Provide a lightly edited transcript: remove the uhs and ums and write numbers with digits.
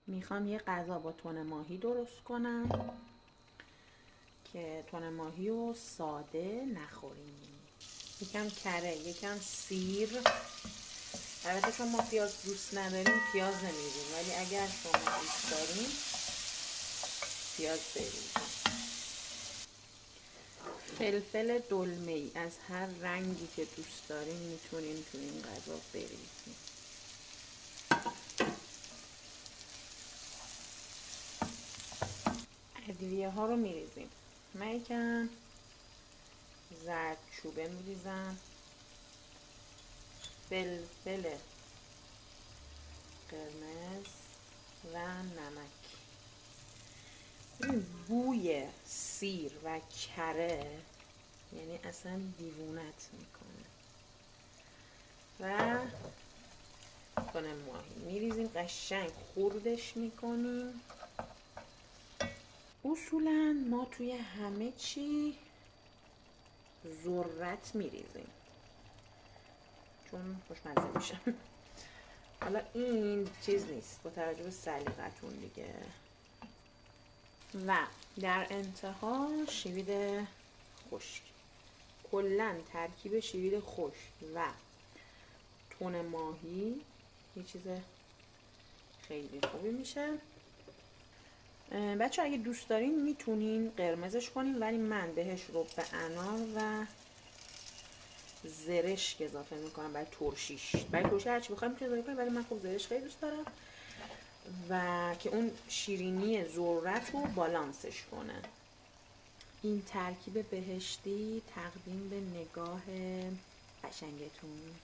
میخوام یه غذا با تن ماهی درست کنم که تن ماهی رو ساده نخوریم. یکم کره، یکم سیر. البته چون ما پیاز دوست نداریم پیاز نمیدیم، ولی اگر شما دوست داریم پیاز بریزیم. فلفل دلمه‌ای از هر رنگی که دوست داریم میتونیم تو این غذا بریزیم. ادویه ها رو میریزیم. من یکم زردچوبه میریزم، فلفل قرمز و نمک. این بوی سیر و کره یعنی اصلا دیوونت میکنه. و تن ماهی میریزیم، قشنگ خردش میکنیم. اصولا ما توی همه چی ذرت میریزیم چون خوشمزه میشه. حالا این چیز نیست، با توجه به سلیقتون دیگه. و در انتها شوید خشک. کلا ترکیب شوید خشک و تن ماهی یه چیز خیلی خوبی میشه. بچه اگه دوست دارین میتونین قرمزش کنین، ولی من بهش رب انار و زرشک اضافه میکنم برای ترشیش. برای ترشی هرچی بخوایم میتونید اضافه کنین، ولی من خب زرشک خیلی دوست دارم و که اون شیرینی ذرت رو بالانسش کنه. این ترکیب بهشتی تقدیم به نگاه قشنگتون.